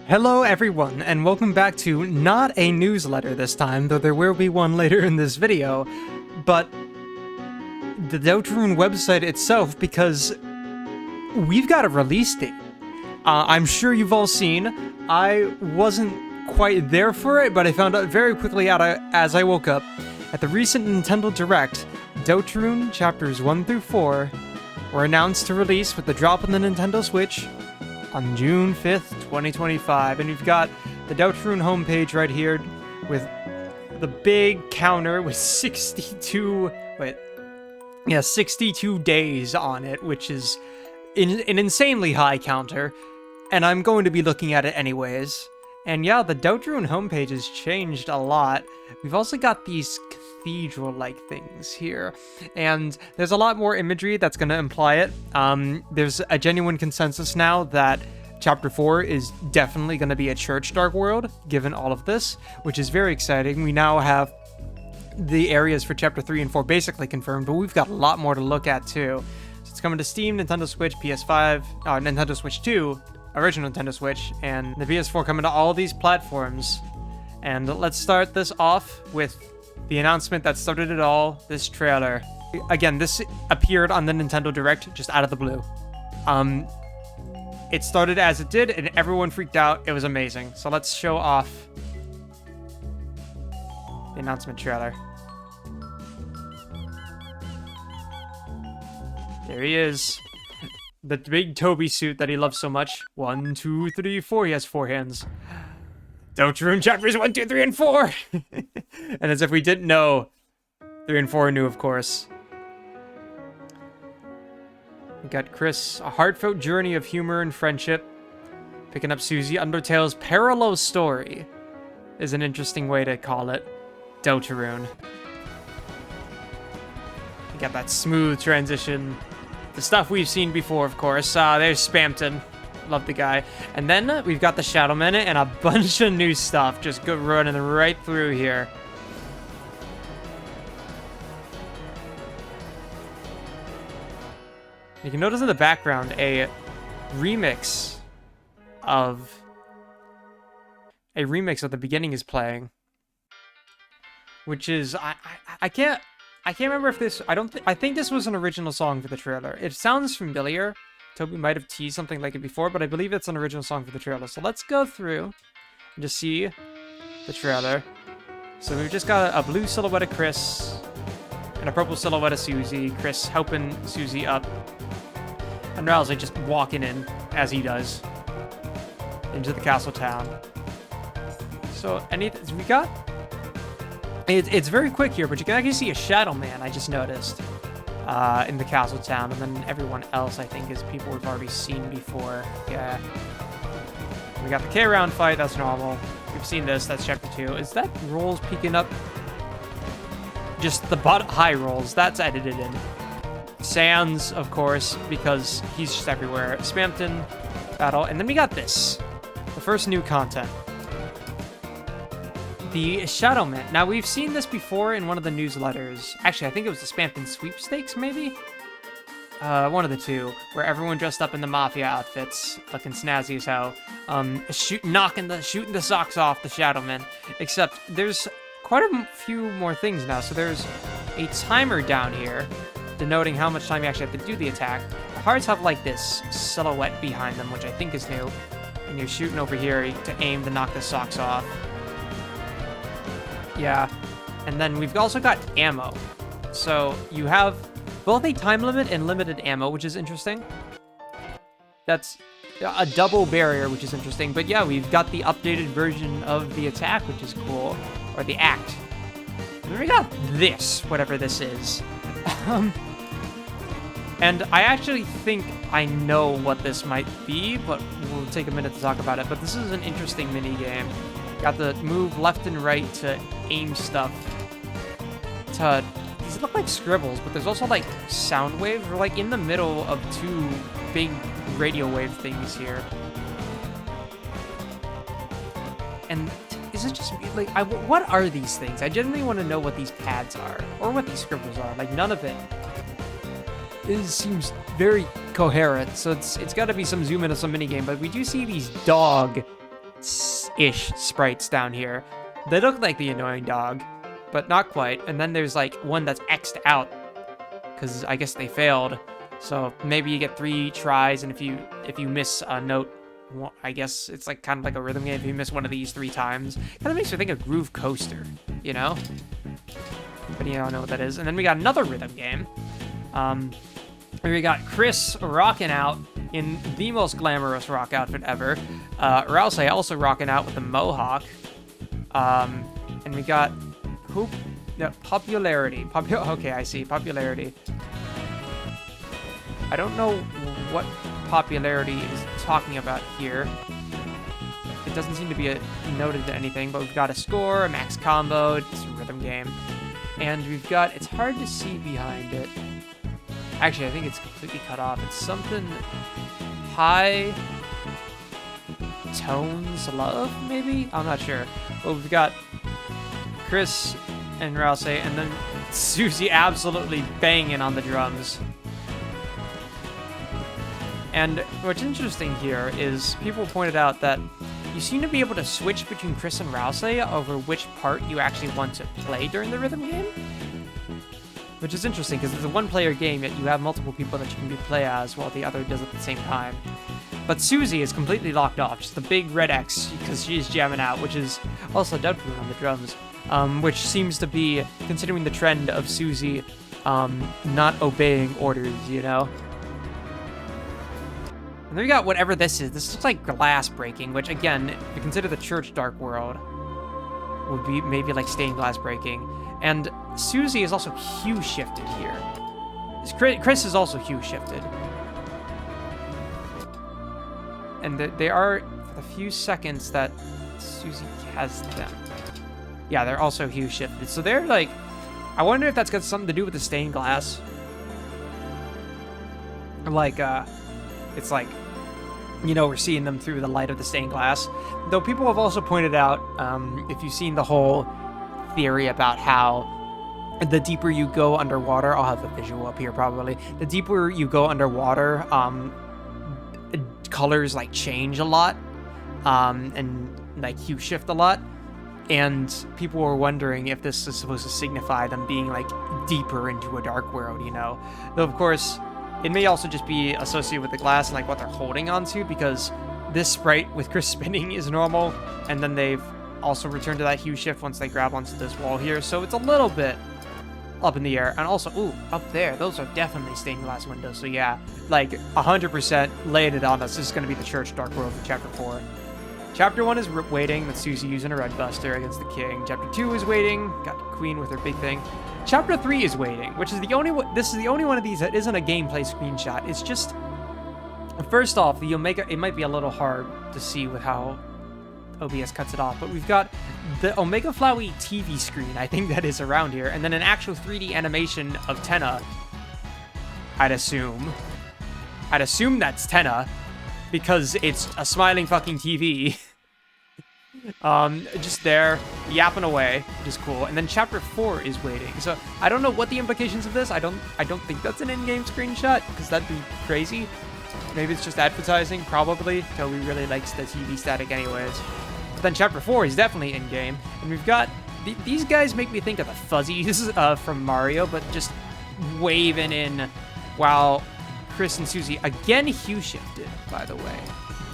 Hello everyone, and welcome back to not a newsletter this time, though there will be one later in this video, but the Deltarune website itself, because we've got a release date. I'm sure you've all seen. I wasn't quite there for it, but I found out very quickly as I woke up. At the recent Nintendo Direct, Deltarune Chapters 1 through 4 were announced to release with the drop on the Nintendo Switch on June 5th, 2025. And you've got the Deltarune homepage right here with the big counter with 62 days on it, which is an insanely high counter. And I'm going to be looking at it anyways. And yeah, the Deltarune homepage has changed a lot. We've also got these cathedral-like things here, and there's a lot more imagery that's going to imply it. There's a genuine consensus now that Chapter 4 is definitely going to be a church Dark World, given all of this, which is very exciting. We now have the areas for Chapter 3 and 4 basically confirmed, but we've got a lot more to look at too. So it's coming to Steam, Nintendo Switch, PS5, Nintendo Switch 2, original Nintendo Switch, and the PS4 coming to all these platforms. And let's start this off with the announcement that started it all, this trailer. Again, this appeared on the Nintendo Direct just out of the blue. It started as it did, and everyone freaked out. It was amazing. So let's show off the announcement trailer. There he is. The big Toby suit that he loves so much. 1, 2, 3, 4. He has 4 hands. Deltarune Chapters 1, 2, 3, and 4! And as if we didn't know, 3 and 4 knew, of course. We got Chris, a heartfelt journey of humor and friendship. Picking up Susie, Undertale's parallel story is an interesting way to call it. Deltarune. We got that smooth transition. The stuff we've seen before, of course. There's Spamton. Love the guy. And then we've got the Shadowman and a bunch of new stuff just running right through here. You can notice in the background a remix of the beginning is playing, which is I can't remember if this I think this was an original song for the trailer. It sounds familiar. Toby might have teased something like it before, but I believe it's an original song for the trailer. So let's go through and just see the trailer. So we've just got a blue silhouette of Chris and a purple silhouette of Susie. Chris helping Susie up. And Rousey just walking in, as he does, into the castle town. So anything we got? It's very quick here, but you can actually see a Shadow Man, I just noticed. In the castle town, and then everyone else I think is people we've already seen before. Yeah. We got the K-Round fight, that's normal. We've seen this, that's Chapter 2. Is that rolls peeking up? Just the high rolls, that's edited in. Sans, of course, because he's just everywhere. Spamton battle, and then we got this. The first new content. The Shadowman. Now, we've seen this before in one of the newsletters. Actually, I think it was the Spamton Sweepstakes, maybe? One of the two, where everyone dressed up in the Mafia outfits, looking snazzy as hell, shooting the socks off the Shadowman. Except, there's quite a few more things now. So there's a timer down here, denoting how much time you actually have to do the attack. The hearts have, like, this silhouette behind them, which I think is new. And you're shooting over here to aim to knock the socks off. Yeah, and then we've also got ammo. So you have both a time limit and limited ammo, which is interesting. That's a double barrier, which is interesting. But yeah, we've got the updated version of the attack, which is cool. Or the act. And then we got this, whatever this is. And I actually think I know what this might be, but we'll take a minute to talk about it. But this is an interesting mini game. Got the move left and right to aim stuff. These look like scribbles, but there's also like sound waves. We're like in the middle of two big radio wave things here. And is it just like what are these things? I genuinely want to know what these pads are or what these scribbles are. Like none of it seems very coherent. So it's got to be some zoom in of some minigame. But we do see these dog ish sprites down here. They look like the annoying dog, but not quite. And then there's like one that's X'd out because I guess they failed. So maybe you get 3 tries, and if you miss a note, well, I guess it's like kind of like a rhythm game. If you miss one of these 3 times, kind of makes me think of Groove Coaster, you know? But you don't know what that is. And then we got another rhythm game. Where we got Chris rocking out in the most glamorous rock outfit ever. Rouse also rocking out with a mohawk. And we got who? No, Popularity. Okay, I see. Popularity. I don't know what Popularity is talking about here. It doesn't seem to be noted to anything, but we've got a score, a max combo, it's a rhythm game. And we've got, it's hard to see behind it. Actually, I think it's completely cut off. It's something high tones love, maybe? I'm not sure. But we've got Chris and Rouse, and then Susie absolutely banging on the drums. And what's interesting here is people pointed out that you seem to be able to switch between Chris and Rouse over which part you actually want to play during the rhythm game. Which is interesting, because it's a one-player game, yet you have multiple people that you can play as while the other does at the same time. But Susie is completely locked off, just the big red X, because she's jamming out, which is also Deltarune on the drums, which seems to be, considering the trend of Susie not obeying orders, you know? And then we got whatever this is. This looks like glass breaking, which, again, if you consider the church Dark World, would be maybe like stained glass breaking. And Susie is also hue shifted here. Chris is also hue shifted. And they are, for the few seconds that Susie has them. Yeah, they're also hue shifted. So they're like, I wonder if that's got something to do with the stained glass. Like, it's like, you know, we're seeing them through the light of the stained glass. Though people have also pointed out, if you've seen the whole theory about how the deeper you go underwater, I'll have a visual up here probably, the deeper you go underwater, colors like change a lot, and like hue shift a lot, and people were wondering if this is supposed to signify them being like deeper into a dark world, you know. Though of course it may also just be associated with the glass and like what they're holding onto, because this sprite with Chris spinning is normal, and then they've also returned to that hue shift once they grab onto this wall here, so it's a little bit up in the air. And also, ooh, up there, those are definitely stained glass windows, so yeah, like 100% laying it on us. This is going to be the church Dark World for Chapter 4. Chapter 1 is waiting, with Susie using a red buster against the king. Chapter 2 is waiting, got the queen with her big thing. Chapter 3 is waiting, which is the only one, this is the only one of these that isn't a gameplay screenshot. It's just, first off, the Omega, it might be a little hard to see with how OBS cuts it off, but we've got the Omega Flowey TV screen, I think that is around here, and then an actual 3D animation of Tenna, I'd assume. I'd assume that's Tenna, because it's a smiling fucking TV. Just there, yapping away, which is cool. And then Chapter 4 is waiting. So I don't know what the implications of this. I don't think that's an in-game screenshot, because that'd be crazy. Maybe it's just advertising, probably. Toby really likes the TV static anyways. But then Chapter 4 is definitely in-game. And we've got... these guys make me think of the Fuzzies from Mario, but just waving in while Chris and Susie, again, hue shifted, by the way.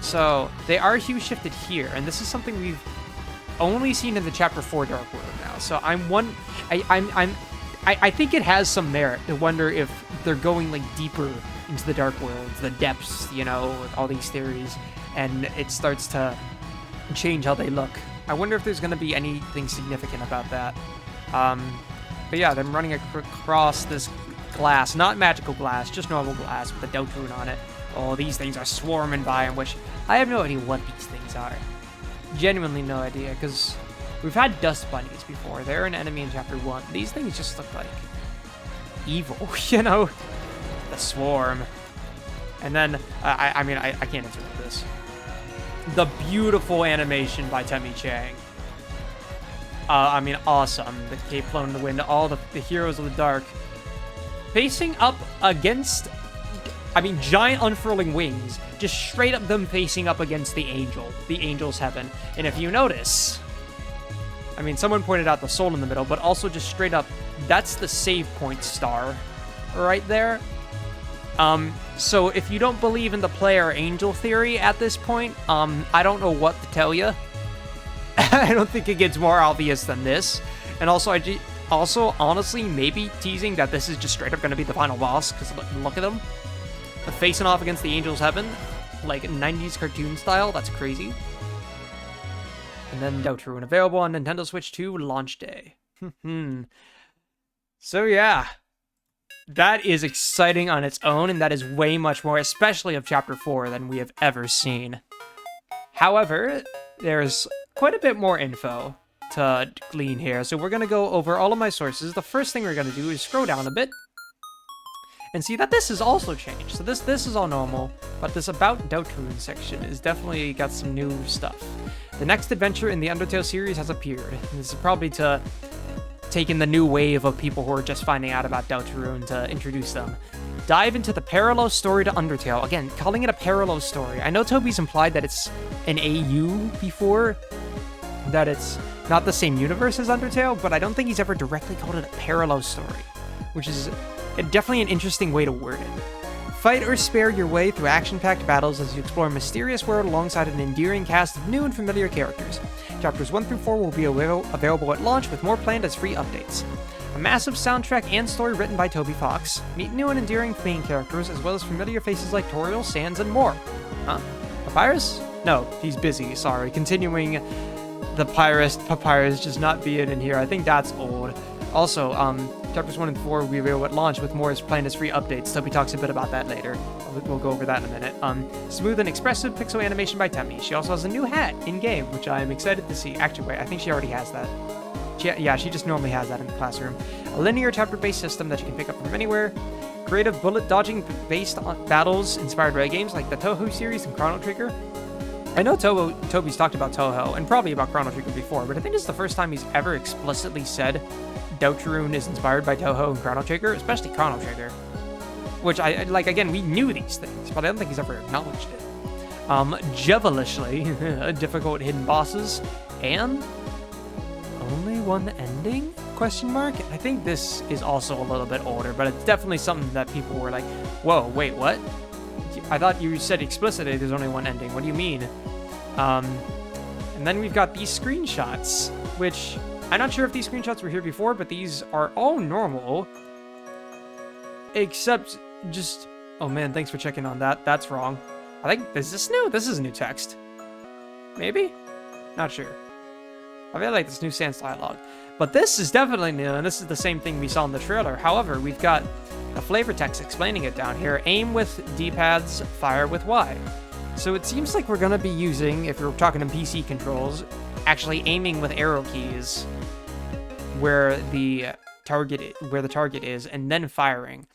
So they are hue shifted here, and this is something we've only seen in the Chapter 4 Dark World now. So I think it has some merit to wonder if they're going like deeper into the Dark World, the depths, you know, with all these theories, and it starts to change how they look. I wonder if there's going to be anything significant about that. But yeah, them running across this glass, not magical glass, just normal glass with a Deltarune on it. Oh, these things are swarming by, in which I have no idea what these things are. Genuinely no idea, because we've had dust bunnies before. They're an enemy in Chapter 1. These things just look like evil, you know? The swarm. And then, I mean, I can't interrupt this. The beautiful animation by Temmie Chang. I mean, awesome. The cape flown in the wind, all the heroes of the dark facing up against I mean, giant unfurling wings, just straight up them facing up against the angel's heaven. And if you notice, I mean, someone pointed out the soul in the middle, but also just straight up, that's the save point star right there. So if you don't believe in the player angel theory at this point, I don't know what to tell you. I don't think it gets more obvious than this. And also, honestly, maybe teasing that this is just straight up going to be the final boss, because look at them. Facing off against the angel's heaven, like 90s cartoon style. That's crazy. And then Deltarune available on Nintendo Switch 2 launch day. So yeah, that is exciting on its own, and that is way much more, especially of Chapter 4, than we have ever seen. However, there's quite a bit more info to glean here, so we're going to go over all of my sources. The first thing we're going to do is scroll down a bit and see that this has also changed. So this is all normal, but this About Deltarune section is definitely got some new stuff. The next adventure in the Undertale series has appeared. And this is probably to take in the new wave of people who are just finding out about Deltarune to introduce them. Dive into the parallel story to Undertale. Again, calling it a parallel story. I know Toby's implied that it's an AU before, that it's not the same universe as Undertale, but I don't think he's ever directly called it a parallel story, which is definitely an interesting way to word it. Fight or spare your way through action-packed battles as you explore a mysterious world alongside an endearing cast of new and familiar characters. Chapters 1 through 4 will be available at launch, with more planned as free updates. A massive soundtrack and story written by Toby Fox. Meet new and endearing main characters, as well as familiar faces like Toriel, Sans, and more. Huh? Papyrus? No, he's busy, sorry. Continuing the Papyrus just not being in here. I think that's old. Also, Chapters 1 and 4 will be available at launch, with more as planned as free updates. Toby talks a bit about that later. We'll go over that in a minute. Smooth and expressive pixel animation by Temmie. She also has a new hat in-game, which I am excited to see. Actually, wait, I think she already has that. She just normally has that in the classroom. A linear chapter-based system that you can pick up from anywhere. Creative bullet dodging based on battles inspired by games like the Touhou series and Chrono Trigger. I know Toby's talked about Touhou and probably about Chrono Trigger before, but I think this is the first time he's ever explicitly said Deltarune is inspired by Touhou and Chrono Trigger, especially Chrono Trigger. Which, again, we knew these things, but I don't think he's ever acknowledged it. Devilishly difficult hidden bosses, and only one ending? Question mark? I think this is also a little bit older, but it's definitely something that people were like, whoa, wait, what? I thought you said explicitly there's only one ending. What do you mean? And then we've got these screenshots, which I'm not sure if these screenshots were here before, but these are all normal. Except just... Oh man, thanks for checking on that. That's wrong. I think... Is this new? This is new text. Maybe? Not sure. I really like this new Sans dialogue. But this is definitely new, and this is the same thing we saw in the trailer. However, we've got a flavor text explaining it down here. Aim with D-pads, fire with Y. So it seems like we're going to be using, if you're talking in PC controls, actually aiming with arrow keys where the target is, and then firing.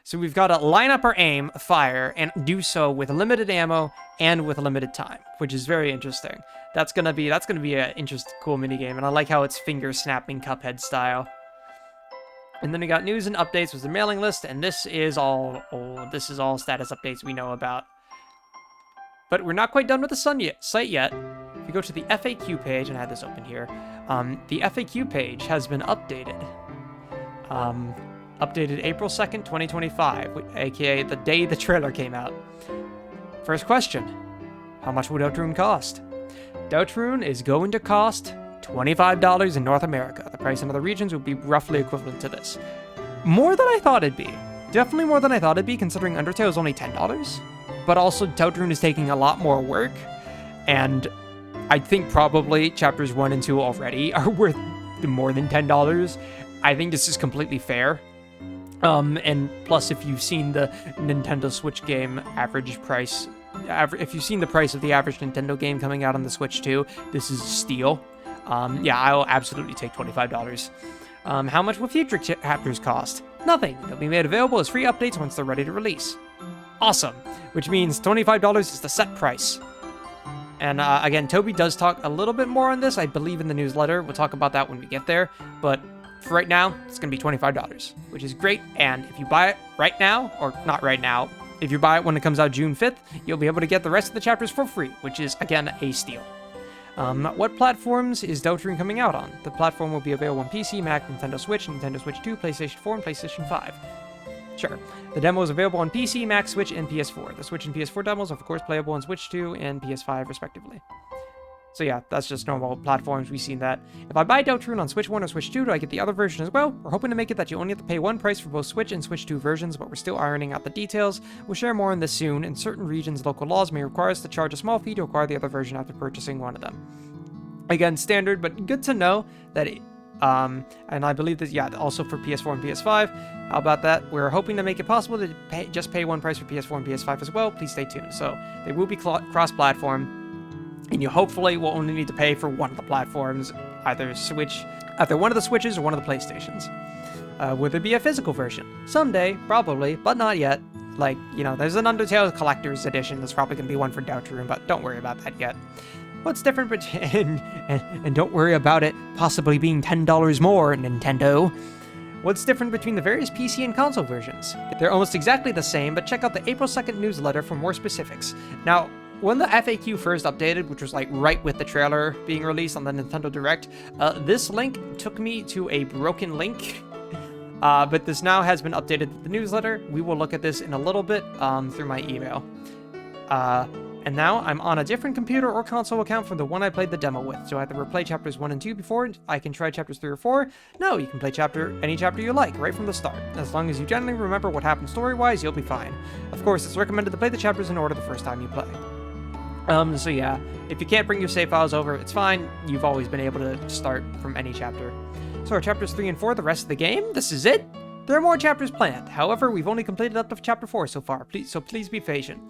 So we've got to line up our aim, fire, and do so with limited ammo and with limited time, which is very interesting. That's gonna be an interesting, cool minigame, and I like how it's finger snapping Cuphead style. And then we got news and updates with the mailing list, and this is all old. This is all status updates we know about. But we're not quite done with the site yet. If you go to the FAQ page, and I had this open here, the FAQ page has been updated. Updated April 2nd, 2025, aka the day the trailer came out. First question, how much would Deltarune cost? Deltarune is going to cost $25 in North America. The price in other regions would be roughly equivalent to this. More than I thought it'd be. Definitely more than I thought it'd be, considering Undertale is only $10. But also, Deltarune is taking a lot more work, and I think probably Chapters 1 and 2 already are worth more than $10. I think this is completely fair. And plus, if you've seen the Nintendo Switch game average price, if you've seen the price of the average Nintendo game coming out on the Switch 2, this is a steal. Yeah, I'll absolutely take $25. How much will future chapters cost? Nothing. They'll be made available as free updates once they're ready to release. Awesome. Which means $25 is the set price. And again, Toby does talk a little bit more on this, I believe, in the newsletter. We'll talk about that when we get there. But for right now, it's going to be $25, which is great. And if you buy it right now, or not right now, If you buy it when it comes out June 5th, you'll be able to get the rest of the chapters for free, which is, again, a steal. What platforms is Deltarune coming out on? The platform will be available on PC, Mac, Nintendo Switch, Nintendo Switch 2, PlayStation 4, and PlayStation 5. Sure. The demo is available on PC, Mac, Switch, and PS4. The Switch and PS4 demos are, of course, playable on Switch 2 and PS5, respectively. So yeah, that's just normal platforms. We've seen that. If I buy Deltarune on Switch 1 or Switch 2, do I get the other version as well? We're hoping to make it that you only have to pay one price for both Switch and Switch 2 versions, but we're still ironing out the details. We'll share more on this soon. In certain regions, local laws may require us to charge a small fee to acquire the other version after purchasing one of them. Again, standard, but good to know that and I believe that, yeah, also for PS4 and PS5. How about that? We're hoping to make it possible to just pay one price for PS4 and PS5 as well. Please stay tuned. So they will be cross-platform. And you hopefully will only need to pay for one of the platforms, either one of the Switches or one of the PlayStations. Will there be a physical version? Someday, probably, but not yet. Like, you know, there's an Undertale Collector's Edition. There's probably going to be one for Deltarune, but don't worry about that yet. What's different between... and don't worry about it possibly being $10 more, Nintendo. What's different between the various PC and console versions? They're almost exactly the same, but check out the April 2nd newsletter for more specifics. Now, when the FAQ first updated, which was like right with the trailer being released on the Nintendo Direct, this link took me to a broken link, but this now has been updated to the newsletter. We will look at this in a little bit through my email. And now I'm on a different computer or console account from the one I played the demo with. So I have to replay chapters 1 and 2 before I can try chapters 3 or 4. No, you can play any chapter you like, right from the start. As long as you generally remember what happened story-wise, you'll be fine. Of course, it's recommended to play the chapters in order the first time you play. So yeah, if you can't bring your save files over, it's fine. You've always been able to start from any chapter. So are chapters 3 and 4 the rest of the game? This is it? There are more chapters planned. However, we've only completed up to chapter 4 so far, so please be patient.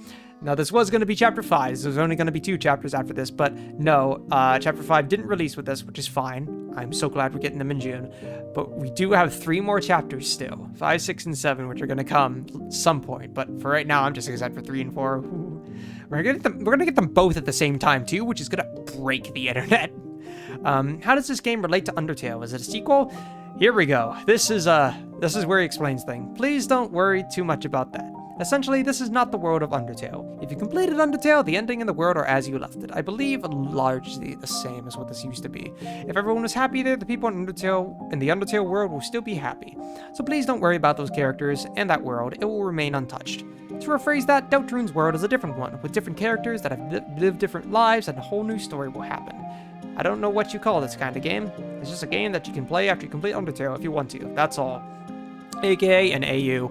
Now, this was going to be chapter 5. There's only going to be 2 chapters after this, but no, chapter 5 didn't release with this, which is fine. I'm so glad we're getting them in June. But we do have 3 more chapters still, 5, 6, and 7, which are going to come at some point. But for right now, I'm just excited for 3 and 4. We're gonna get them both at the same time too, which is gonna break the internet. How does this game relate to Undertale? Is it a sequel? Here we go. This is where he explains things. Please don't worry too much about that. Essentially, this is not the world of Undertale. If you completed Undertale, the ending and the world are as you left it. I believe largely the same as what this used to be. If everyone was happy there, the people in the Undertale world will still be happy. So please don't worry about those characters and that world. It will remain untouched. To rephrase that, Deltarune's world is a different one, with different characters that have lived different lives, and a whole new story will happen. I don't know what you call this kind of game. It's just a game that you can play after you complete Undertale if you want to. That's all. AKA an AU.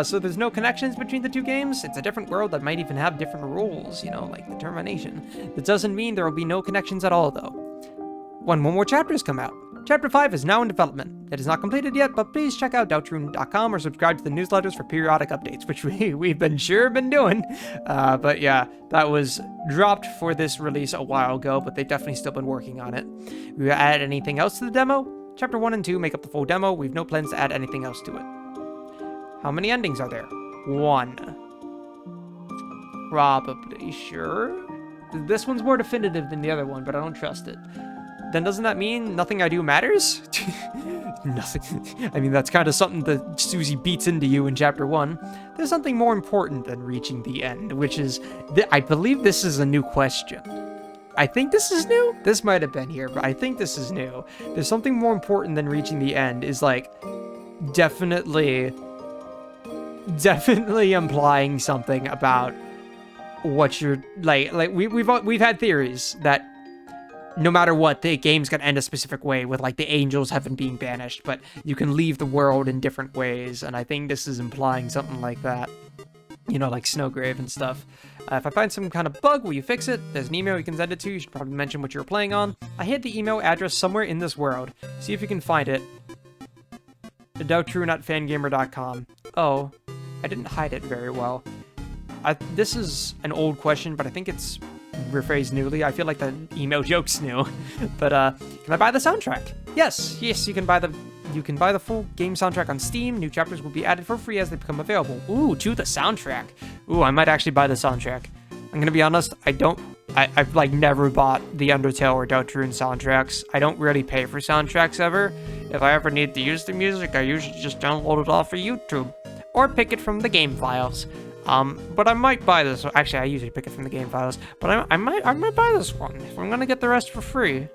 So there's no connections between the 2 games. It's a different world that might even have different rules, you know, like determination. That doesn't mean there will be no connections at all, though. When more chapters come out. Chapter 5 is now in development. It is not completed yet, but please check out Deltarune.com or subscribe to the newsletters for periodic updates, which we've been doing. But yeah, that was dropped for this release a while ago, but they've definitely still been working on it. We add anything else to the demo? Chapter 1 and 2 make up the full demo. We've no plans to add anything else to it. How many endings are there? 1. Probably, sure. This one's more definitive than the other one, but I don't trust it. Then doesn't that mean nothing I do matters? Nothing. I mean, that's kind of something that Susie beats into you in chapter 1. There's something more important than reaching the end, which is, I believe this is a new question. I think this is new? This might have been here, but I think this is new. There's something more important than reaching the end is like, definitely implying something about what you're, like we've had theories that no matter what, the game's gonna end a specific way with, like, the angels haven't been banished, but you can leave the world in different ways, and I think this is implying something like that. You know, like Snowgrave and stuff. If I find some kind of bug, will you fix it? There's an email you can send it to. You should probably mention what you're playing on. I hid the email address somewhere in this world. See if you can find it. Deltarune@fangamer.com. Oh, I didn't hide it very well. This is an old question, but I think it's rephrased newly. I feel like the email joke's new. But can I buy the soundtrack? Yes, you can buy the full game soundtrack on Steam. New chapters will be added for free as they become available. Ooh, to the soundtrack. Ooh, I might actually buy the soundtrack. I'm gonna be honest, I've like never bought the Undertale or Deltarune soundtracks. I don't really pay for soundtracks ever. If I ever need to use the music, I usually just download it off of YouTube. or pick it from the game files. But I might buy this. Actually, I usually pick it from the game files, but I might buy this one if I'm gonna get the rest for free.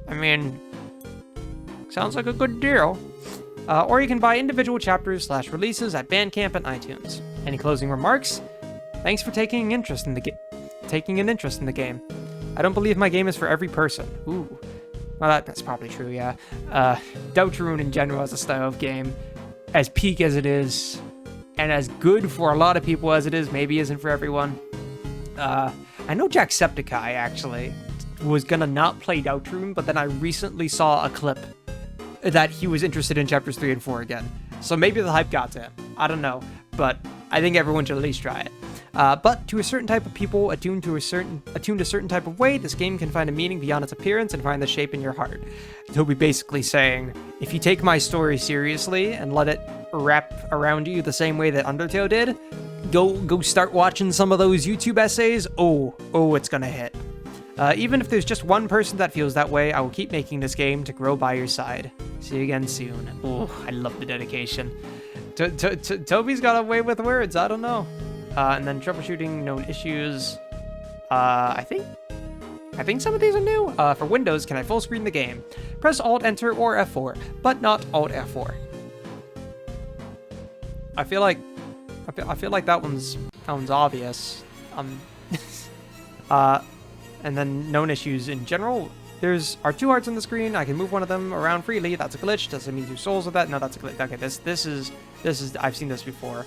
I mean, sounds like a good deal. Or you can buy individual chapters / releases at Bandcamp and iTunes. Any closing remarks? Thanks for taking an interest in the game. I don't believe my game is for every person. Ooh. Well, that's probably true, yeah. Deltarune in general as a style of game, as peak as it is, and as good for a lot of people as it is, maybe isn't for everyone. I know Jacksepticeye, actually, was gonna not play Deltarune, but then I recently saw a clip that he was interested in chapters 3 and 4 again. So maybe the hype got to him. I don't know, but I think everyone should at least try it. But to a certain type of people attuned to a certain type of way, this game can find a meaning beyond its appearance and find the shape in your heart. Toby basically saying, if you take my story seriously and let it wrap around you the same way that Undertale did, go start watching some of those YouTube essays. Oh, it's gonna hit. Even if there's just one person that feels that way, I will keep making this game to grow by your side. See you again soon. Oh, I love the dedication. Toby's got a way with words. I don't know. And then troubleshooting known issues. I think some of these are new. For Windows, can I full screen the game? Press Alt Enter or F4, but not Alt F4. I feel like that one's obvious. And then known issues in general. There's our 2 hearts on the screen. I can move one of them around freely. That's a glitch. Does it mean 2 souls with that? No, that's a glitch. Okay, this is I've seen this before.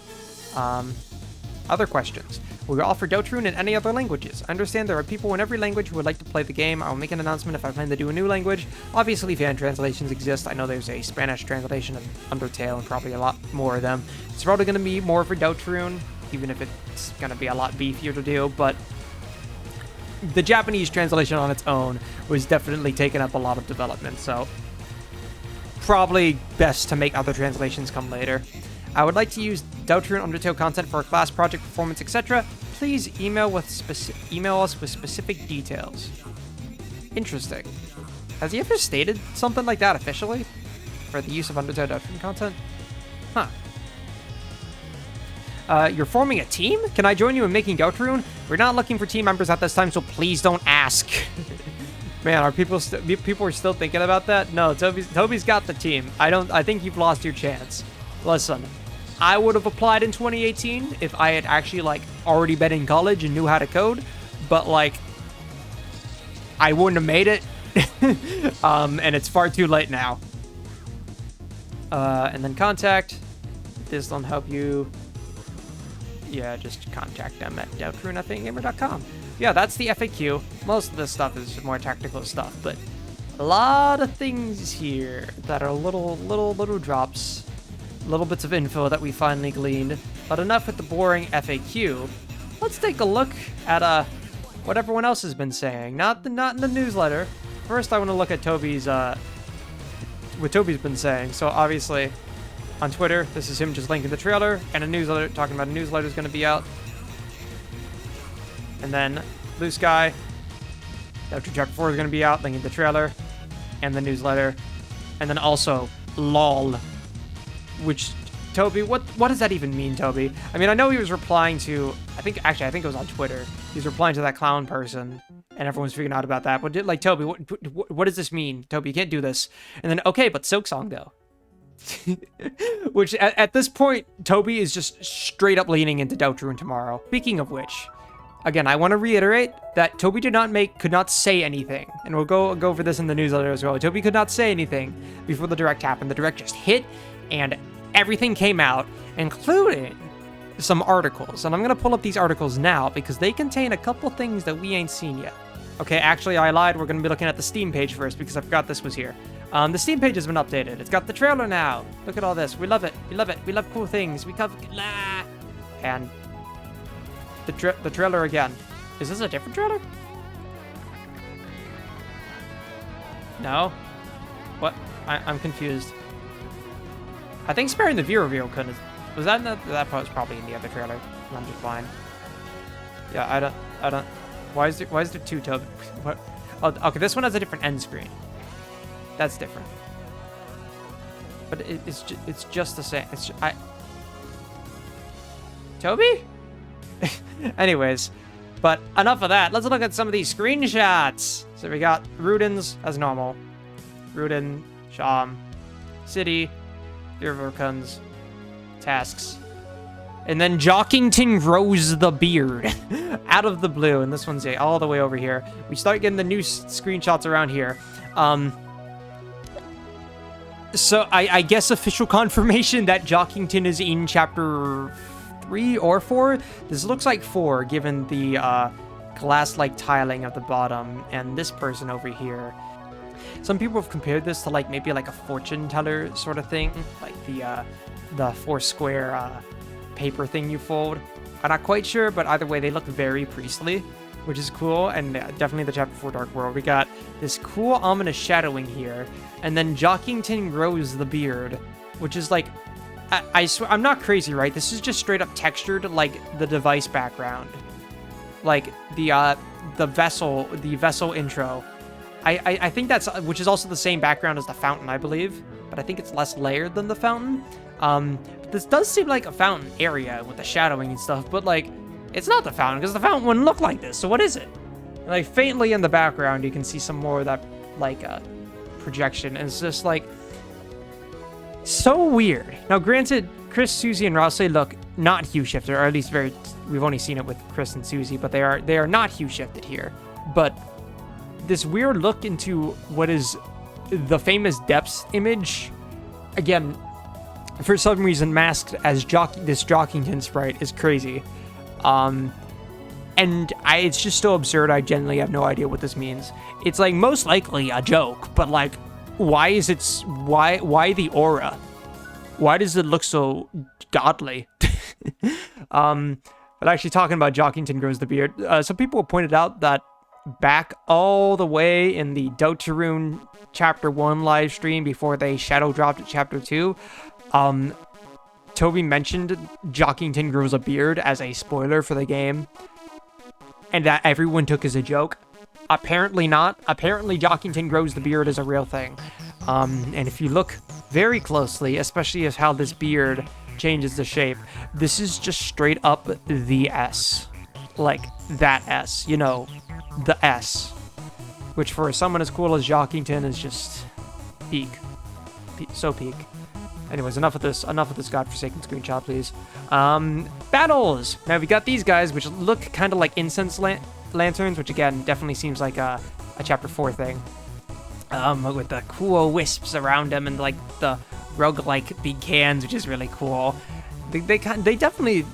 Other questions. Will you offer Deltarune in any other languages? I understand there are people in every language who would like to play the game. I will make an announcement if I plan to do a new language. Obviously, fan translations exist. I know there's a Spanish translation of Undertale and probably a lot more of them. It's probably going to be more for Deltarune, even if it's going to be a lot beefier to do, but the Japanese translation on its own was definitely taking up a lot of development, so probably best to make other translations come later. I would like to use Deltarune Undertale content for a class project, performance, etc. Please email us with specific details. Interesting. Has he ever stated something like that officially for the use of Undertale Deltarune content? Huh. You're forming a team? Can I join you in making Deltarune? We're not looking for team members at this time, so please don't ask. Man, are people are still thinking about that? No, Toby's got the team. I think you've lost your chance. Listen, I would have applied in 2018 if I had actually already been in college and knew how to code, but I wouldn't have made it. And it's far too late now. And then contact. If this don't help you, yeah, just contact them at deltarunegamer.com. Yeah, that's the FAQ. Most of this stuff is more technical stuff, but a lot of things here that are little drops, little bits of info that we finally gleaned. But enough with the boring FAQ. Let's take a look at what everyone else has been saying. Not in the newsletter. First, I want to look at Toby's what Toby's been saying. So obviously, on Twitter, this is him just linking the trailer and a newsletter talking about a newsletter is going to be out. And then Blue Sky, Chapter 4 is going to be out, linking the trailer and the newsletter. And then also LOL, which Toby, what does that even mean, Toby? I mean, I know he was replying to, I think it was on Twitter. He's replying to that clown person, and everyone's freaking out about that. But Toby, what does this mean? Toby, you can't do this. And then, okay, but Silksong though. Which at this point, Toby is just straight up leaning into Deltarune Tomorrow. Speaking of which, again, I want to reiterate that Toby could not say anything, and we'll go over this in the newsletter as well. Toby could not say anything before the direct happened. The direct just hit, and everything came out, including some articles. And I'm gonna pull up these articles now because they contain a couple things that we ain't seen yet. Okay, actually, I lied. We're gonna be looking at the Steam page first because I forgot this was here. The Steam page has been updated. It's got the trailer now. Look at all this. We love it. We love it. We love cool things. We cover and the trailer again. Is this a different trailer? No. What? I'm confused. I think sparing the view reveal couldn't. Was that in that part was probably in the other trailer? I'm just fine. Yeah, I don't. Why is there two Toby? What? Oh, okay. This one has a different end screen. That's different. But it's just the same. Toby? Anyways, but enough of that. Let's look at some of these screenshots. So we got Rudens as normal. Ruden, Sham, City, Irverkans, tasks. And then Jockington grows the beard out of the blue. And this one's all the way over here. We start getting the new screenshots around here. So I guess official confirmation that Jockington is in chapter 3 or 4. This looks like 4, given the glass-like tiling at the bottom and this person over here. Some people have compared this to like maybe like a fortune teller sort of thing, like the 4 square paper thing you fold. I'm not quite sure, but either way, they look very priestly, which is cool, and definitely the chapter 4 Dark World. We got this cool ominous shadowing here, and then Jockington grows the beard, which is like, I swear, I'm not crazy, right? This is just straight up textured like the device background, like the vessel intro. I think that's, which is also the same background as the fountain, I believe, but I think it's less layered than the fountain. This does seem like a fountain area with the shadowing and stuff, but like, it's not the fountain, because the fountain wouldn't look like this, so what is it? Like, faintly in the background, you can see some more of that, like, projection, and it's just, like, so weird. Now, granted, Chris, Susie, and Rouse look not hue shifted, or at least we've only seen it with Chris and Susie, but they are not hue shifted here. But this weird look into what is the famous Depths image, again, for some reason masked as this Jockington sprite is crazy. And it's just so absurd, I genuinely have no idea what this means. It's like most likely a joke, but like, why is it, why the aura? Why does it look so godly? But actually talking about Jockington grows the beard, some people pointed out that back all the way in the Deltarune chapter 1 live stream before they shadow dropped at chapter 2, Toby mentioned Jockington grows a beard as a spoiler for the game, and that everyone took as a joke. Apparently not. Apparently Jockington grows the beard is a real thing. And if you look very closely, especially as how this beard changes the shape, this is just straight up the S. Like, that S. You know, the S. Which for someone as cool as Jockington is just peak. So peak. Anyways, enough of this godforsaken screenshot, please. Battles! Now, we got these guys, which look kind of like incense lanterns, which, again, definitely seems like a Chapter 4 thing. With the cool wisps around them and, like, the roguelike big cans, which is really cool. They definitely...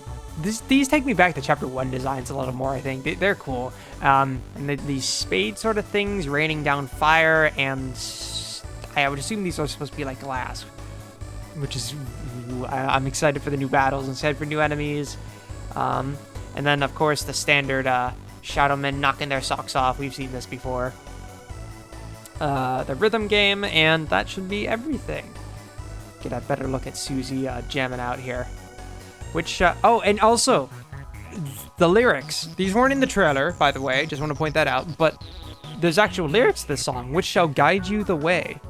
These take me back to Chapter 1 designs a little more, I think. They're cool. And these spade sort of things, raining down fire, and I would assume these are supposed to be, like, glass. Which is, I'm excited for the new battles instead for new enemies. And then, of course, the standard Shadowmen knocking their socks off. We've seen this before. The rhythm game, and that should be everything. Get a better look at Susie jamming out here. Which, oh, and also, the lyrics. These weren't in the trailer, by the way. Just want to point that out. But there's actual lyrics to this song, which shall guide you the way.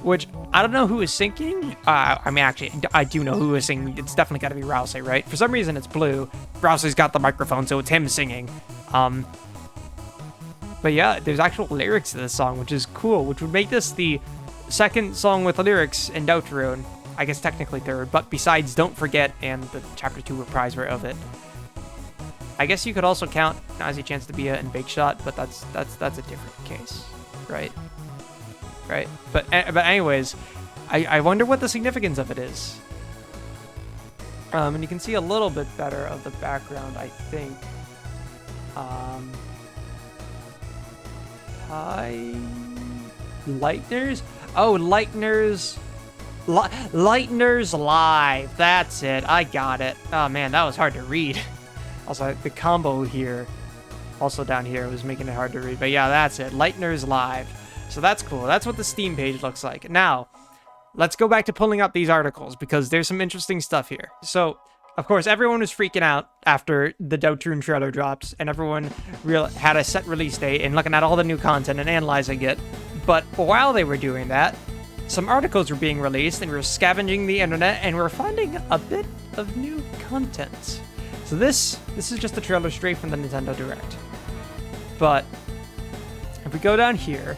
Which, I don't know who is singing. I mean, actually, I do know who is singing. It's definitely got to be Rouse, right? For some reason, it's Blue. Rouse's got the microphone, so it's him singing. But yeah, there's actual lyrics to this song, which is cool, which would make this the second song with lyrics in Deltarune. I guess technically third, but besides Don't Forget and the Chapter 2 reprise of it. I guess you could also count Nazi Chance to Be and Big Shot, but that's a different case, right? Right, but anyways, I wonder what the significance of it is. And you can see a little bit better of the background, I think. Hi, Lightners? Oh, Lightners Live. That's it. I got it. Oh man, that was hard to read. Also, the combo here, also down here, was making it hard to read. But yeah, that's it. Lightners Live. So that's cool. That's what the Steam page looks like. Now, let's go back to pulling up these articles, because there's some interesting stuff here. So, of course, everyone was freaking out after the Deltarune trailer drops, and everyone had a set release date and looking at all the new content and analyzing it. But while they were doing that, some articles were being released, and we were scavenging the internet, and we were finding a bit of new content. So this is just the trailer straight from the Nintendo Direct. But if we go down here,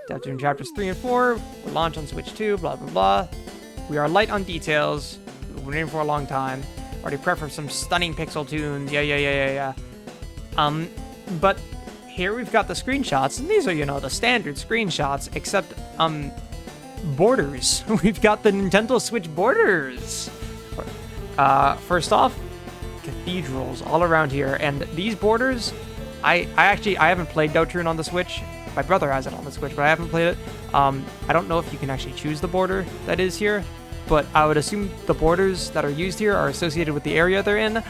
Deltarune Chapters 3 and 4 will launch on Switch 2, blah, blah, blah. We are light on details. We've been waiting for a long time. Already prepped for some stunning pixel tunes. Yeah. But here we've got the screenshots, and these are, you know, the standard screenshots, except, borders. We've got the Nintendo Switch borders. First off, cathedrals all around here, and these borders, I haven't played Deltarune on the Switch. My brother has it on the Switch, but I haven't played it. I don't know if you can actually choose the border that is here, but I would assume the borders that are used here are associated with the area they're in.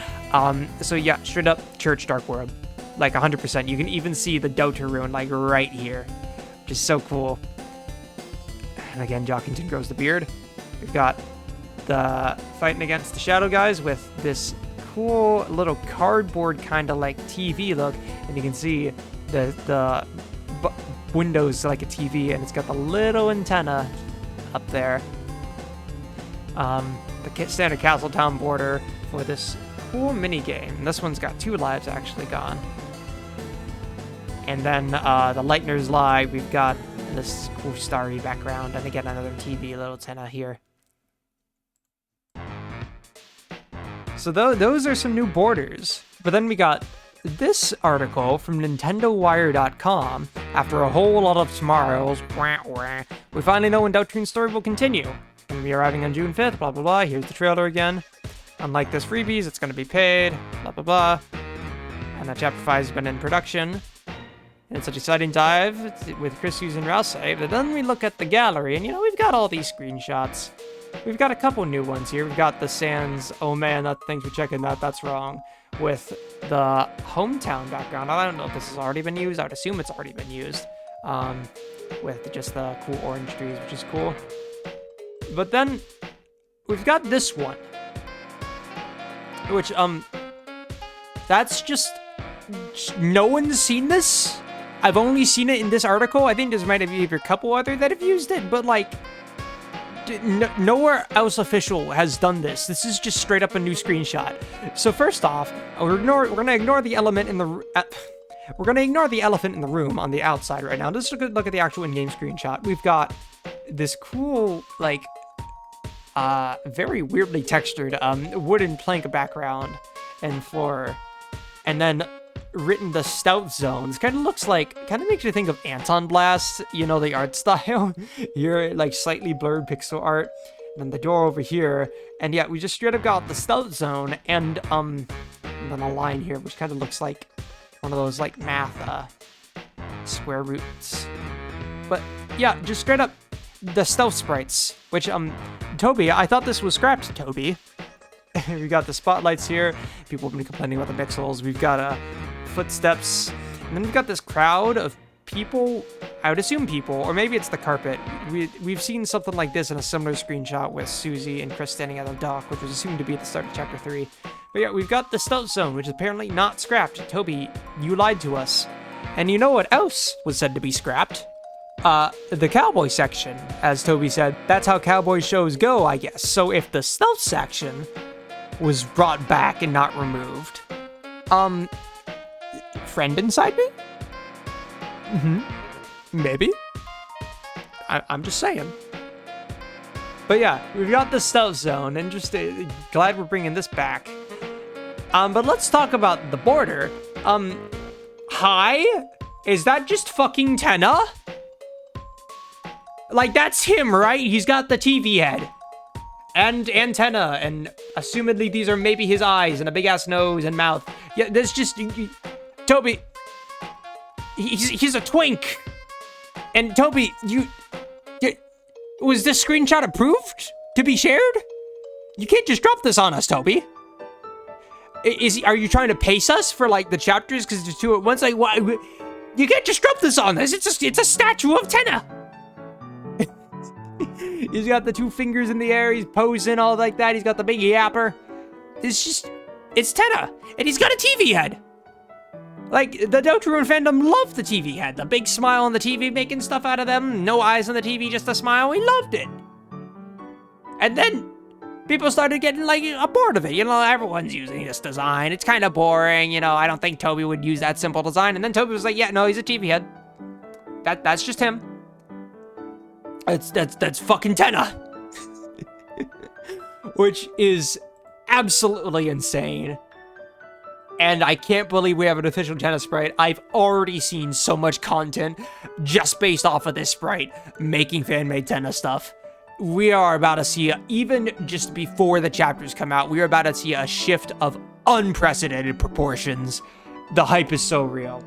So yeah, straight up Church Dark World, like 100%. You can even see the Deltarune like right here, which is so cool. And again, Jockington grows the beard. We've got the fighting against the shadow guys with this cool little cardboard kind of like TV look, and you can see the windows like a TV, and it's got the little antenna up there. The standard Castletown border for this cool mini game. This one's got 2 lives actually gone. And then the Lightner's Lie, we've got this cool starry background, and again another TV little antenna here. So those are some new borders. But then we got this article from NintendoWire.com. After a whole lot of tomorrows, we finally know when Deltarune's story will continue. It's going to be arriving on June 5th, blah, blah, blah. Here's the trailer again. Unlike this freebies, it's going to be paid, blah, blah, blah. And that Chapter 5 has been in production. And it's such an exciting dive with Chris Hughes and Rouse. But then we look at the gallery, and, you know, we've got all these screenshots. We've got a couple new ones here. We've got the Sans, oh man, that thanks for checking that, that's wrong, with the hometown background. I don't know if this has already been used. I would assume it's already been used, with just the cool orange trees, which is cool. But then we've got this one, which, that's just no one's seen this. I've only seen it in this article. I think there's might have been a couple other that have used it, but like, nowhere else official has done this. This is just straight up a new screenshot. So first off, we're gonna ignore the elephant in the room on the outside right now. Let's look at the actual in-game screenshot. We've got this cool, like, very weirdly textured wooden plank background and floor, and then written the Stout Zones. Kind of makes you think of Anton Blast, you know, the art style. Here, like, slightly blurred pixel art. And then the door over here. And yeah, we just straight up got the Stout Zone and then a line here, which kind of looks like one of those, like, math, square roots. But yeah, just straight up the stealth sprites, which, Toby, I thought this was scrapped, Toby. We've got the spotlights here. People have been complaining about the pixels. We've got, footsteps, and then we've got this crowd of people. I would assume people, or maybe it's the carpet. We've seen something like this in a similar screenshot with Susie and Chris standing at the dock, which was assumed to be at the start of Chapter 3. But yeah, we've got the Stealth Zone, which is apparently not scrapped. Toby, you lied to us. And you know what else was said to be scrapped? The cowboy section. As Toby said, that's how cowboy shows go, I guess. So if the stealth section was brought back and not removed, friend inside me? Maybe. I'm just saying. But yeah, we've got the stealth zone, and just glad we're bringing this back. But let's talk about the border. Hi? Is that just fucking Tenna? Like, that's him, right? He's got the TV head. And antenna, and assumedly these are maybe his eyes, and a big-ass nose and mouth. Yeah, there's just... Toby... He's a twink! And Toby, was this screenshot approved to be shared? You can't just drop this on us, Toby. Are you trying to pace us for, like, the chapters? Because there's 2 at once? Like, what? You can't just drop this on us. It's a statue of Tenna. He's got the 2 fingers in the air. He's posing all like that. He's got the big yapper. It's Tenna. And he's got a TV head. Like, the Deltarune fandom loved the TV head. The big smile on the TV, making stuff out of them. No eyes on the TV, just a smile. We loved it. And then people started getting, like, bored of it. You know, everyone's using this design. It's kind of boring. You know, I don't think Toby would use that simple design. And then Toby was like, yeah, no, he's a TV head. That's just him. That's fucking Tenna. Which is absolutely insane. And I can't believe we have an official Tenna sprite. I've already seen so much content just based off of this sprite making fan-made Tenna stuff. We are about to see, even just before the chapters come out, we are about to see a shift of unprecedented proportions. The hype is so real.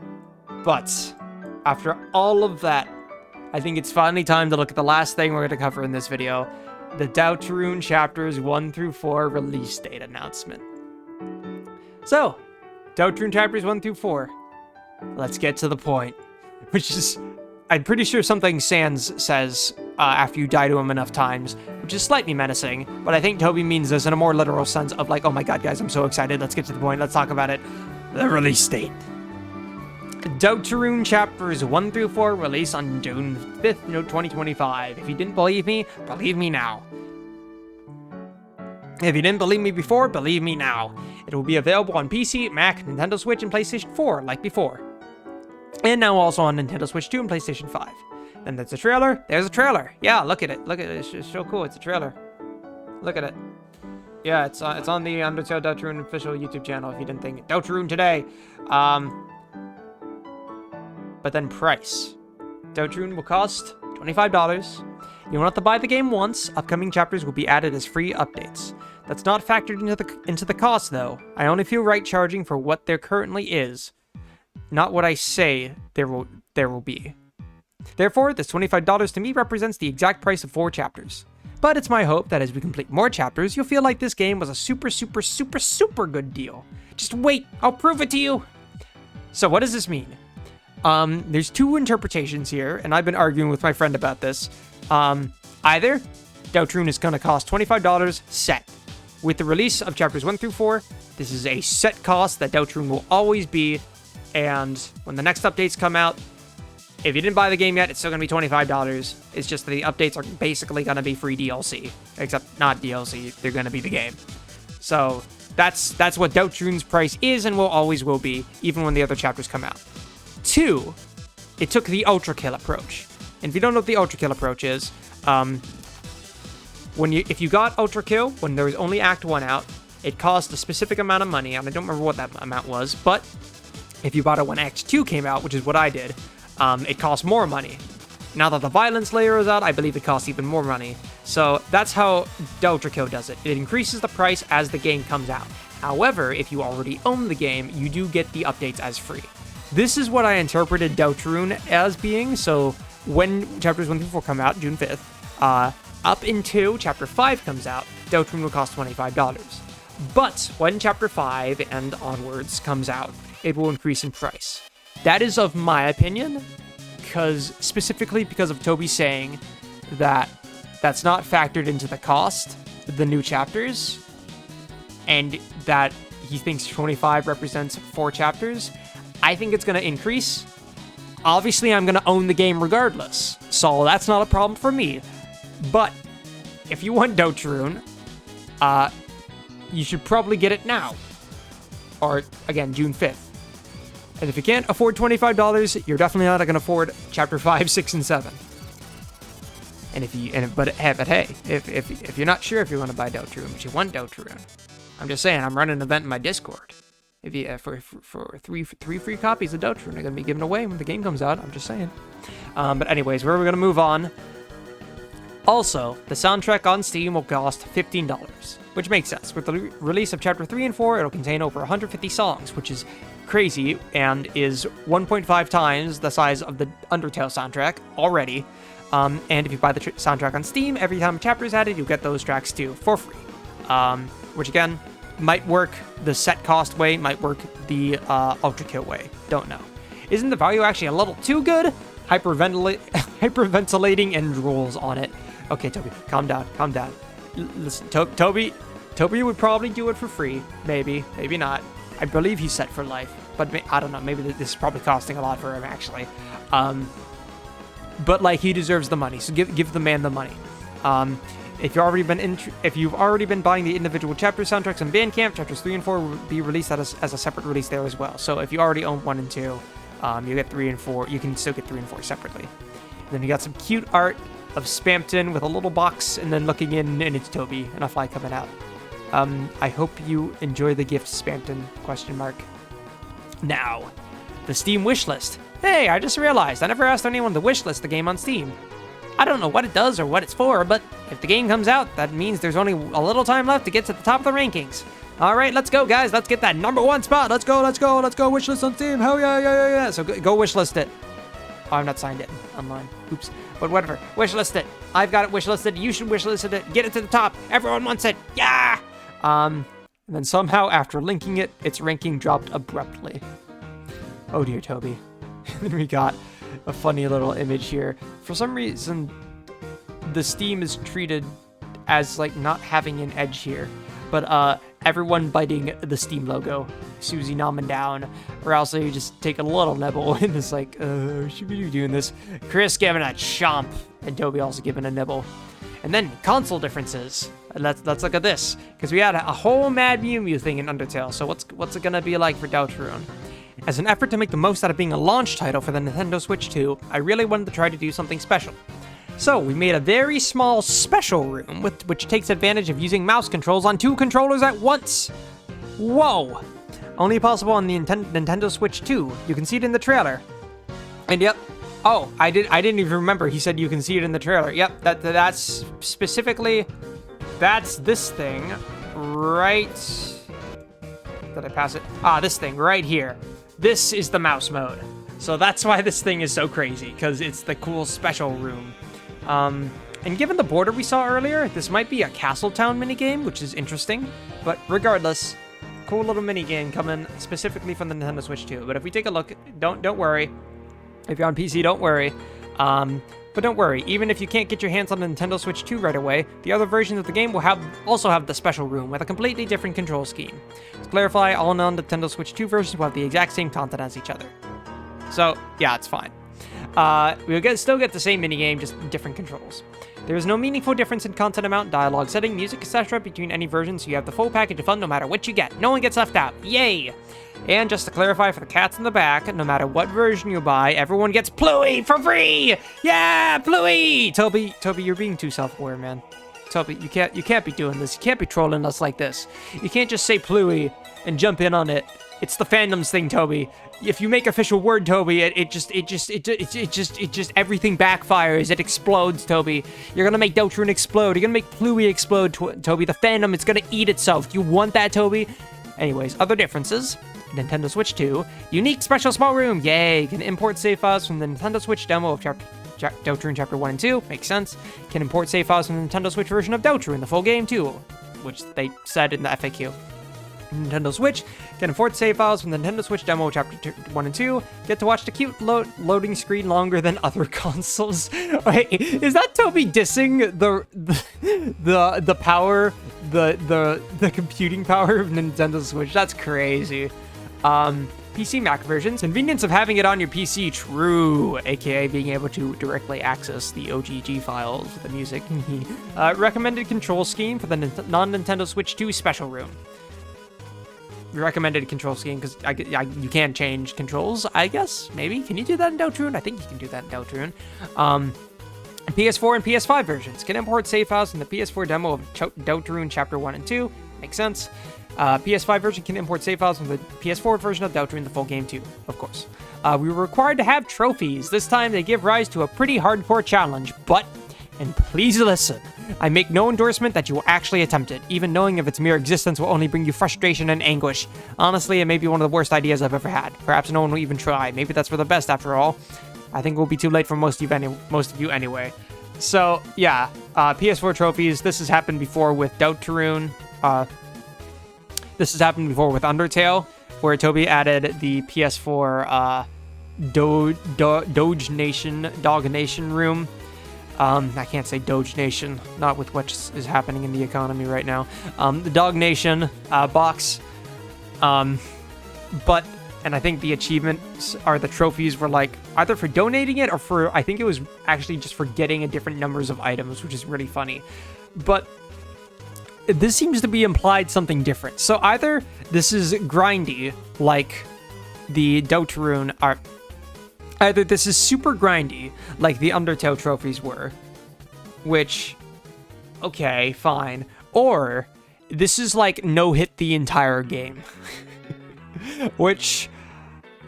But after all of that, I think it's finally time to look at the last thing we're going to cover in this video, the Deltarune chapters 1 through 4 release date announcement. So, Deltarune chapters 1 through 4. Let's get to the point. Which is, I'm pretty sure something Sans says after you die to him enough times, which is slightly menacing, but I think Toby means this in a more literal sense of like, oh my god, guys, I'm so excited, let's get to the point, let's talk about it. The release date. Deltarune chapters 1 through 4 release on June 5th, 2025. If you didn't believe me now. If you didn't believe me before, believe me now. It will be available on PC, Mac, Nintendo Switch, and PlayStation 4, like before. And now also on Nintendo Switch 2 and PlayStation 5. Then there's a trailer. There's a trailer. Yeah, look at it. Look at it. It's so cool. It's a trailer. Look at it. Yeah, it's on the Undertale Deltarune official YouTube channel if you didn't think it. Deltarune today. But then price. Deltarune will cost $25. You will have to buy the game once. Upcoming chapters will be added as free updates. That's not factored into the cost, though. I only feel right charging for what there currently is, not what I say there will be. Therefore, this $25 to me represents the exact price of 4 chapters. But it's my hope that as we complete more chapters, you'll feel like this game was a super, super, super, super good deal. Just wait, I'll prove it to you. So what does this mean? There's 2 interpretations here, and I've been arguing with my friend about this. Either Deltarune is going to cost $25 set. With the release of chapters 1 through 4, this is a set cost that Deltarune will always be, and when the next updates come out, if you didn't buy the game yet, it's still going to be $25. It's just that the updates are basically going to be free DLC. Except not DLC, they're going to be the game. So that's what Deltarune's price is and always will be, even when the other chapters come out. 2, it took the Ultra Kill approach. And if you don't know what the Ultra Kill approach is, if you got Ultra Kill when there was only Act 1 out, it cost a specific amount of money, and I don't remember what that amount was, but if you bought it when Act 2 came out, which is what I did, it cost more money. Now that the violence layer is out, I believe it costs even more money. So that's how Ultra Kill does it. It increases the price as the game comes out. However, if you already own the game, you do get the updates as free. This is what I interpreted Deltarune as being, so when chapters 1 through 4 come out, June 5th, up until chapter 5 comes out, Deltarune will cost $25. But when chapter 5 and onwards comes out, it will increase in price. That is of my opinion, specifically because of Toby saying that that's not factored into the cost, the new chapters, and that he thinks 25 represents 4 chapters. I think it's going to increase. Obviously, I'm going to own the game regardless, so that's not a problem for me. But if you want Deltarune, you should probably get it now. Or, again, June 5th. And if you can't afford $25, you're definitely not going to afford Chapter 5, 6, and 7. But hey, if you're not sure if you want to buy Deltarune, but you want Deltarune, I'm just saying, I'm running an event in my Discord. If you for three free copies of Deltarune are going to be given away when the game comes out. I'm just saying. But anyways, we're going to move on. Also, the soundtrack on Steam will cost $15, which makes sense. With the release of Chapter 3 and 4, it'll contain over 150 songs, which is crazy and is 1.5 times the size of the Undertale soundtrack already. And if you buy the soundtrack on Steam, every time a chapter is added, you'll get those tracks too for free. Which again, might work the set cost way, might work the Ultra Kill way. Don't know. Isn't the value actually a little too good? Hyperventilating and drools on it. Okay, Toby, calm down. Listen, Toby would probably do it for free. Maybe not. I believe he's set for life, but I don't know. Maybe this is probably costing a lot for him, actually. But, like, he deserves the money, so give the man the money. If you've already been buying the individual chapter soundtracks on Bandcamp, chapters 3 and 4 will be released as a separate release there as well. So if you already own 1 and 2, you get 3 and 4. You can still get 3 and 4 separately. And then you got some cute art of Spampton with a little box, and then looking in, and it's Toby and a fly coming out. I hope you enjoy the gift, Spampton, ? Now, the Steam wishlist. Hey, I just realized I never asked anyone to wishlist the game on Steam. I don't know what it does or what it's for, but if the game comes out, that means there's only a little time left to get to the top of the rankings. All right, let's go, guys. Let's get that #1 spot. Let's go. Wishlist on Steam. Hell yeah. So go wishlist it. Oh, I'm not signed in online. Oops. But whatever. Wishlist it. I've got it wishlisted. You should wishlist it. Get it to the top. Everyone wants it. Yeah! And then somehow, after linking it, its ranking dropped abruptly. Oh dear, Toby. Then we got a funny little image here. For some reason, the Steam is treated as like not having an edge here, but everyone biting the Steam logo, Susie nomming down, or else they just take a little nibble and it's like, should we be doing this? Chris giving a chomp, and Toby also giving a nibble. And then console differences. Let's look at this, because we had a whole Mad Mew Mew thing in Undertale. So what's it gonna be like for Deltarune? As an effort to make the most out of being a launch title for the Nintendo Switch 2, I really wanted to try to do something special. So we made a very small special room, which takes advantage of using mouse controls on 2 controllers at once. Whoa! Only possible on the Nintendo Switch 2. You can see it in the trailer. And yep. Oh, I didn't even remember. He said you can see it in the trailer. Yep, that's specifically, that's this thing right. Did I pass it? This thing right here. This is the mouse mode. So that's why this thing is so crazy, because it's the cool special room. And given the border we saw earlier, this might be a Castletown minigame, which is interesting. But regardless, cool little minigame coming specifically from the Nintendo Switch 2. But if we take a look, don't worry. If you're on PC, don't worry. But don't worry, even if you can't get your hands on the Nintendo Switch 2 right away, the other versions of the game will also have the special room with a completely different control scheme. To clarify, all non-Nintendo Switch 2 versions will have the exact same content as each other. So, yeah, it's fine. We'll still get the same minigame, just different controls. There is no meaningful difference in content amount, dialogue setting, music, etc. between any version, so you have the full package of fun no matter what you get. No one gets left out. Yay! And just to clarify for the cats in the back, no matter what version you buy, everyone gets Pluie for free! Yeah, Pluie! Toby, you're being too self-aware, man. Toby, you can't be doing this. You can't be trolling us like this. You can't just say Pluie and jump in on it. It's the fandoms thing, Toby. If you make official word, Toby, it just everything backfires. It explodes, Toby. You're gonna make Deltarune explode. You're gonna make Pluie explode, Toby. The fandom is gonna eat itself. You want that, Toby? Anyways, other differences. Nintendo Switch 2. Unique special small room. Yay. Can import save files from the Nintendo Switch demo of Deltarune Chapter 1 and 2. Makes sense. Can import save files from the Nintendo Switch version of Deltarune, the full game too, which they said in the FAQ. Nintendo Switch can import save files from the Nintendo Switch demo of Chapter 1 and 2. Get to watch the cute loading screen longer than other consoles. Wait, is that Toby dissing the power, the computing power of Nintendo Switch? That's crazy. PC Mac versions. Convenience of having it on your PC, true, aka being able to directly access the OGG files with the music. Recommended control scheme for the non-Nintendo Switch 2 special room. Recommended control scheme because you can change controls, I guess. Maybe. Can you do that in Deltarune? I think you can do that in Deltarune. PS4 and PS5 versions can import save files from the PS4 demo of Deltarune Chapter 1 and 2. Makes sense. PS5 version can import save files from the PS4 version of Deltarune, the full game too, of course. We were required to have trophies. This time they give rise to a pretty hardcore challenge, but, and please listen, I make no endorsement that you will actually attempt it, even knowing of its mere existence will only bring you frustration and anguish. Honestly, it may be one of the worst ideas I've ever had. Perhaps no one will even try. Maybe that's for the best after all. I think it will be too late for most of you anyway. So, yeah, PS4 trophies. This has happened before with Deltarune. This has happened before with Undertale, where Toby added the PS4 Dog Nation room. I can't say Doge Nation, not with what is happening in the economy right now. The Dog Nation box. But And I think the achievements or the trophies were like either for donating it or for, I think it was actually just for getting a different numbers of items, which is really funny. But this seems to be implied something different. So either this is grindy, like the Deltarune are, either this is super grindy, like the Undertale trophies were, which, okay, fine, or this is like no hit the entire game, which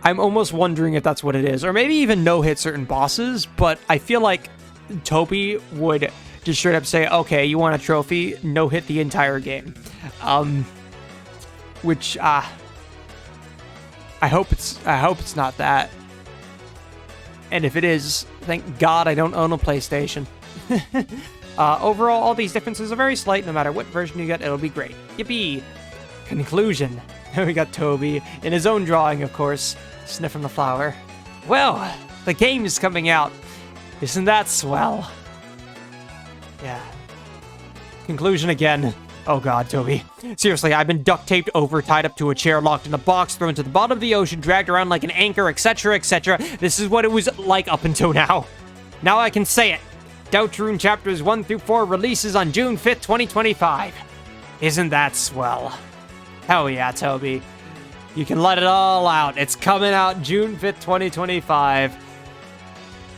I'm almost wondering if that's what it is, or maybe even no hit certain bosses. But I feel like Toby would just straight up say, okay, you want a trophy, no hit the entire game. Which I hope it's not that. And if it is, thank God I don't own a PlayStation. Overall, all these differences are very slight. No matter what version you get, it'll be great. Yippee! Conclusion. We got Toby, in his own drawing, of course, sniffing the flower. Well, the game is coming out. Isn't that swell? Yeah. Conclusion again. Oh god, Toby. Seriously, I've been duct taped over, tied up to a chair, locked in a box, thrown to the bottom of the ocean, dragged around like an anchor, etc., etc. This is what it was like up until now. Now I can say it. Deltarune Chapters 1 through 4 releases on June 5th, 2025. Isn't that swell? Hell yeah, Toby. You can let it all out. It's coming out June 5th, 2025.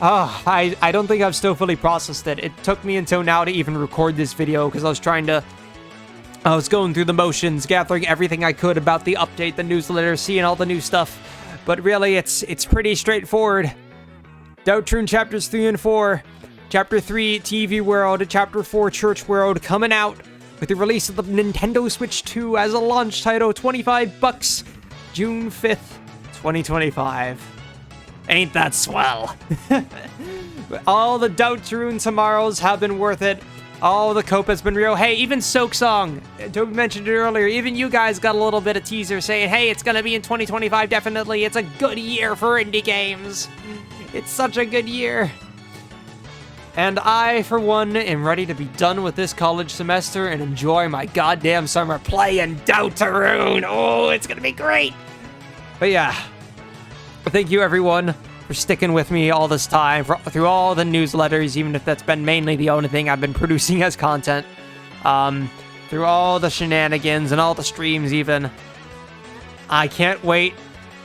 Oh, I don't think I've still fully processed it. It took me until now to even record this video because I was going through the motions, gathering everything I could about the update, the newsletter, seeing all the new stuff. But really, it's pretty straightforward. Deltarune Chapters 3 and 4. Chapter 3, TV World. Chapter 4, Church World, coming out with the release of the Nintendo Switch 2 as a launch title, $25, June 5th, 2025. Ain't that swell? All the Deltarune Tomorrows have been worth it. All the cope has been real. Hey, even Soak Song, Toby mentioned it earlier, even you guys got a little bit of teaser saying, hey, it's gonna be in 2025, definitely. It's a good year for indie games. It's such a good year. And I, for one, am ready to be done with this college semester and enjoy my goddamn summer playing Deltarune. Oh, it's gonna be great. But yeah, thank you everyone for sticking with me all this time, through all the newsletters, even if that's been mainly the only thing I've been producing as content. Through all the shenanigans and all the streams even. I can't wait,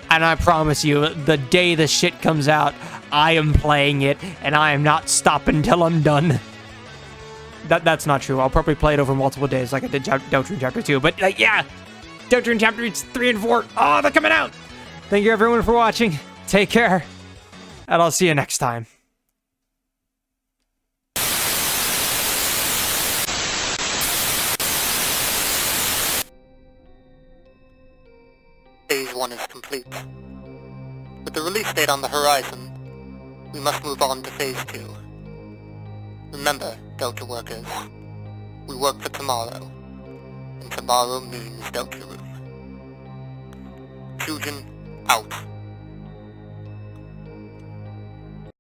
and I promise you, the day this shit comes out, I am playing it, and I am not stopping till I'm done. That's not true. I'll probably play it over multiple days like I did Deltarune Chapter 2, but yeah, Deltarune Chapters 3 and 4, oh, they're coming out! Thank you everyone for watching. Take care, and I'll see you next time. Phase 1 is complete. With the release date on the horizon, we must move on to Phase 2. Remember, Delta workers, we work for tomorrow, and tomorrow means Deltarune. Chujin, out.